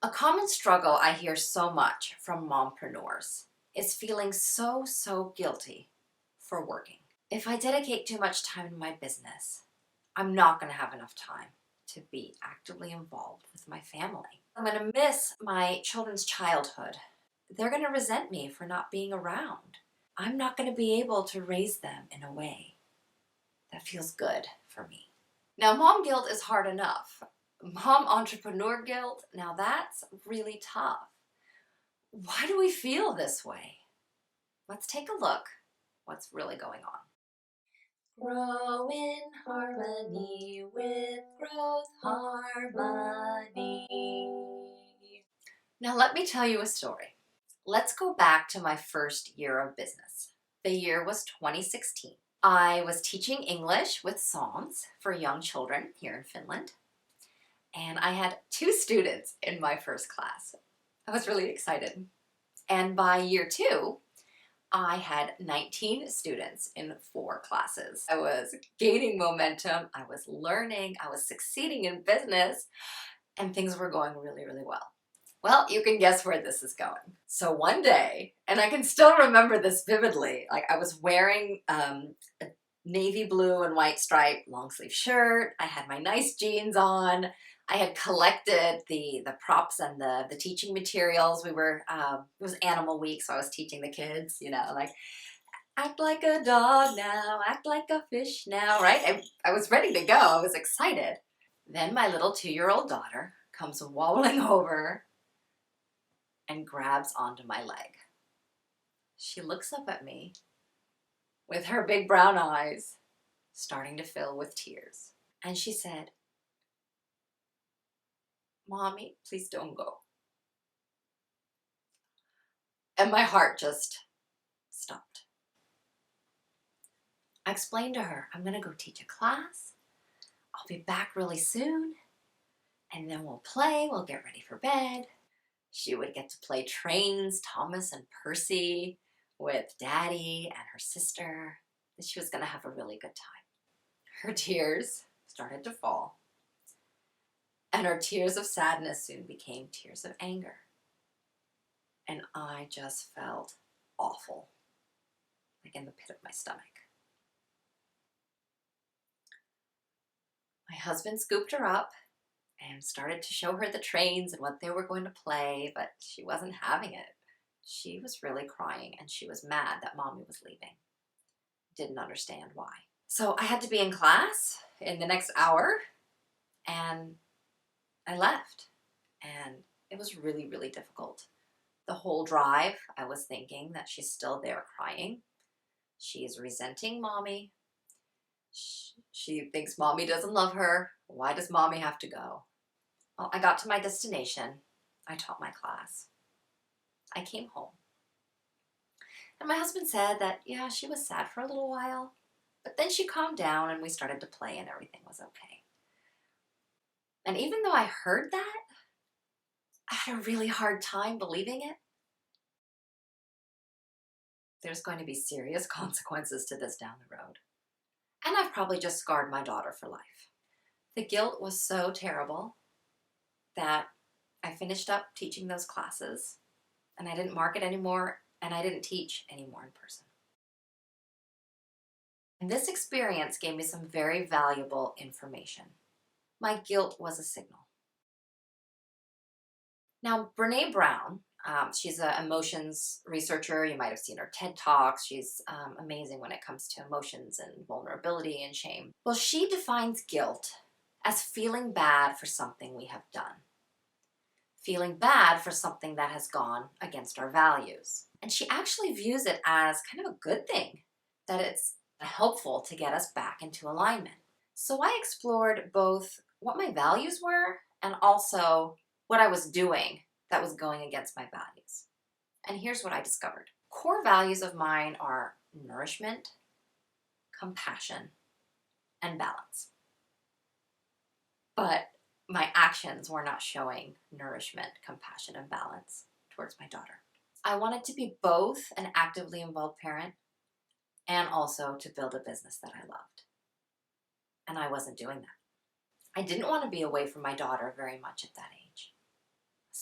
A common struggle I hear so much from mompreneurs is feeling so guilty for working. If I dedicate too much time to my business, I'm not going to have enough time to be actively involved with my family. I'm going to miss my children's childhood. They're going to resent me for not being around. I'm not going to be able to raise them in a way that feels good for me. Now, mom guilt is hard enough. Mom entrepreneur guilt, now that's really tough. Why do we feel this way? Let's take a look what's really going on. Grow in harmony with Growtharmony. Now let me tell you a story. Let's go back to my first year of business. The year was 2016. I was teaching English with songs for young children here in Finland, and I had 2 students in my first class. I was really excited. And by year 2, I had 19 students in 4 classes. I was gaining momentum, I was learning, I was succeeding in business, and things were going really well. Well, you can guess where this is going. So one day, and I can still remember this vividly, like I was wearing a navy blue and white striped long sleeve shirt, I had my nice jeans on, I had collected the props and the teaching materials. We were, it was Animal Week, so I was teaching the kids, you know, like, act like a dog now, act like a fish now, right? I was ready to go, I was excited. Then my little 2-year-old daughter comes waddling over and grabs onto my leg. She looks up at me with her big brown eyes starting to fill with tears. And she said, "Mommy, please don't go." And my heart just stopped. I explained to her, I'm gonna go teach a class. I'll be back really soon. And then we'll play, we'll get ready for bed. She would get to play trains, Thomas and Percy, with Daddy and her sister. She was gonna have a really good time. Her tears started to fall. And her tears of sadness soon became tears of anger. And I just felt awful, like in the pit of my stomach. My husband scooped her up and started to show her the trains and what they were going to play, but she wasn't having it. She was really crying and she was mad that Mommy was leaving. Didn't understand why. So I had to be in class in the next hour, and I left. And it was really difficult. The whole drive, I was thinking that she's still there crying. She's resenting Mommy. She thinks Mommy doesn't love her. Why does Mommy have to go? Well, I got to my destination. I taught my class. I came home. And my husband said that, yeah, she was sad for a little while, but then she calmed down and we started to play and everything was okay. And even though I heard that, I had a really hard time believing it. There's going to be serious consequences to this down the road. And I've probably just scarred my daughter for life. The guilt was so terrible that I finished up teaching those classes, and I didn't market anymore, and I didn't teach anymore in person. And this experience gave me some very valuable information. My guilt was a signal. Now, Brene Brown, she's an emotions researcher. You might have seen her TED Talks. She's amazing when it comes to emotions and vulnerability and shame. Well, she defines guilt as feeling bad for something we have done. Feeling bad for something that has gone against our values. And she actually views it as kind of a good thing, that it's helpful to get us back into alignment. So I explored both what my values were and also what I was doing that was going against my values. And here's what I discovered. Core values of mine are nourishment, compassion, and balance. But my actions were not showing nourishment, compassion, and balance towards my daughter. I wanted to be both an actively involved parent and also to build a business that I loved. And I wasn't doing that. I didn't want to be away from my daughter very much at that age,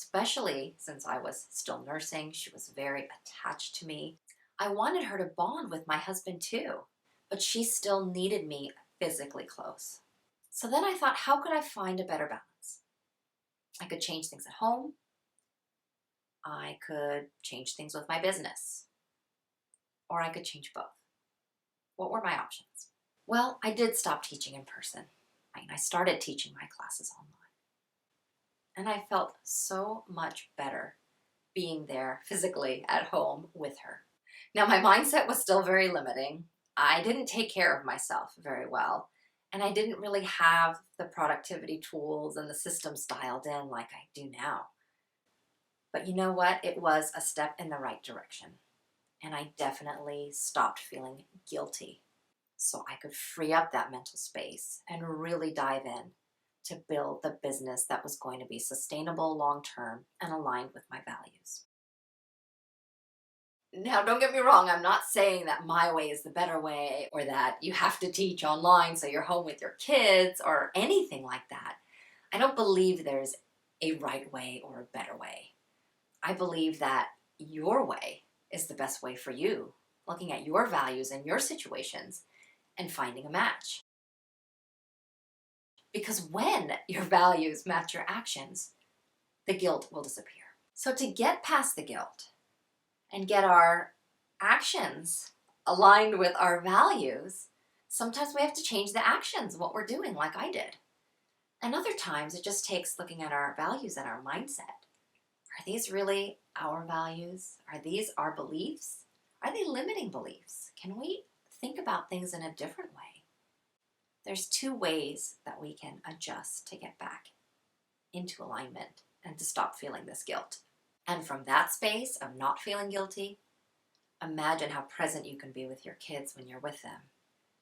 especially since I was still nursing. She was very attached to me. I wanted her to bond with my husband too, but she still needed me physically close. So then I thought, how could I find a better balance? I could change things at home. I could change things with my business, or I could change both. What were my options? Well, I did stop teaching in person. I started teaching my classes online. And I felt so much better being there physically at home with her. Now, my mindset was still very limiting. I didn't take care of myself very well. And I didn't really have the productivity tools and the systems dialed in like I do now. But you know what? It was a step in the right direction. And I definitely stopped feeling guilty. So I could free up that mental space and really dive in to build the business that was going to be sustainable long-term and aligned with my values. Now, don't get me wrong, I'm not saying that my way is the better way or that you have to teach online so you're home with your kids or anything like that. I don't believe there's a right way or a better way. I believe that your way is the best way for you, looking at your values and your situations and finding a match. Because when your values match your actions, the guilt will disappear. So to get past the guilt and get our actions aligned with our values, sometimes we have to change the actions, what we're doing, like I did. And other times it just takes looking at our values and our mindset. Are these really our values? Are these our beliefs? Are they limiting beliefs? Can we think about things in a different way? There's two ways that we can adjust to get back into alignment and to stop feeling this guilt. And from that space of not feeling guilty, imagine how present you can be with your kids when you're with them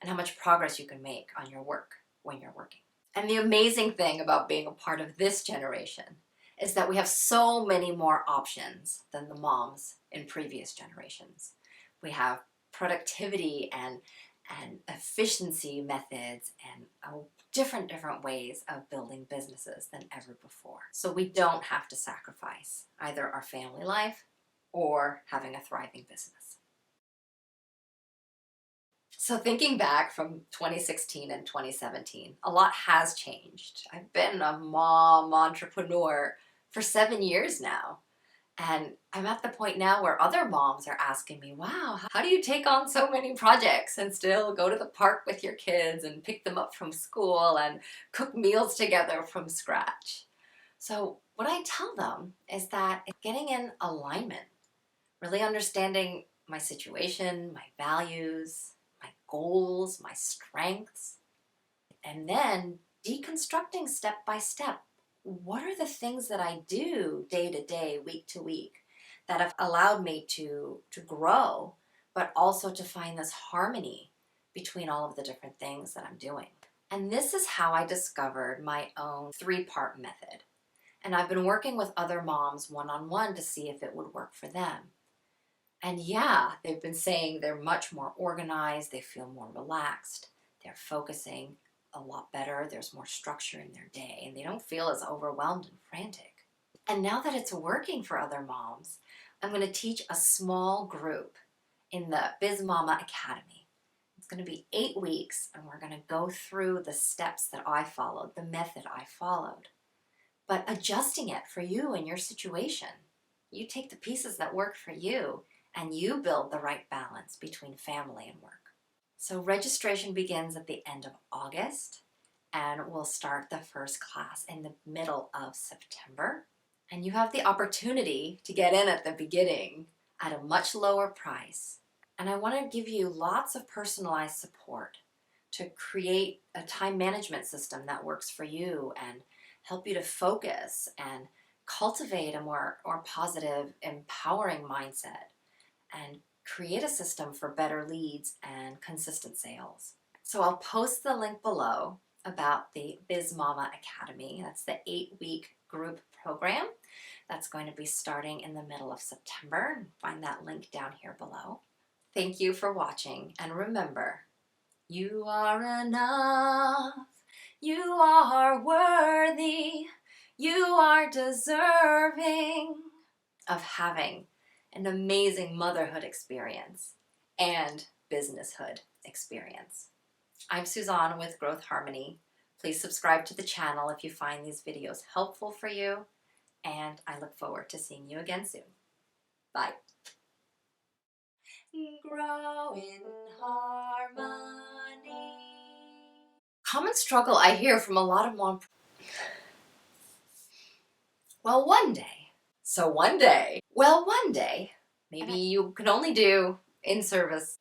and how much progress you can make on your work when you're working. And the amazing thing about being a part of this generation is that we have so many more options than the moms in previous generations. We have productivity and efficiency methods and different ways of building businesses than ever before. So we don't have to sacrifice either our family life or having a thriving business. So thinking back from 2016 and 2017, a lot has changed. I've been a mom entrepreneur for 7 years now. And I'm at the point now where other moms are asking me, wow, how do you take on so many projects and still go to the park with your kids and pick them up from school and cook meals together from scratch? So what I tell them is that getting in alignment, really understanding my situation, my values, my goals, my strengths, and then deconstructing step by step. What are the things that I do day to day, week to week, that have allowed me to grow, but also to find this harmony between all of the different things that I'm doing? And this is how I discovered my own 3-part method. And I've been working with other moms one-on-one to see if it would work for them. And yeah, they've been saying they're much more organized, they feel more relaxed, they're focusing a lot better, there's more structure in their day, and they don't feel as overwhelmed and frantic. And now that it's working for other moms, I'm going to teach a small group in the Biz-Mama Academy. It's going to be 8 weeks, and we're going to go through the steps that I followed, the method I followed, but adjusting it for you and your situation. You take the pieces that work for you, and you build the right balance between family and work. So registration begins at the end of August, and we'll start the first class in the middle of September. And you have the opportunity to get in at the beginning at a much lower price. And I want to give you lots of personalized support to create a time management system that works for you and help you to focus and cultivate a more positive, empowering mindset and create a system for better leads and consistent sales. So I'll post the link below about the Biz-Mama Academy. That's the 8-week group program that's going to be starting in the middle of September. Find that link down here below. Thank you for watching, and remember, you are enough, you are worthy, You are deserving of having an amazing motherhood experience and businesshood experience. I'm Suzan with Growtharmony. Please subscribe to the channel if you find these videos helpful for you, and I look forward to seeing you again soon. Bye. Grow in harmony. Common struggle I hear from a lot of mom. Well, one day, maybe you can only do in-service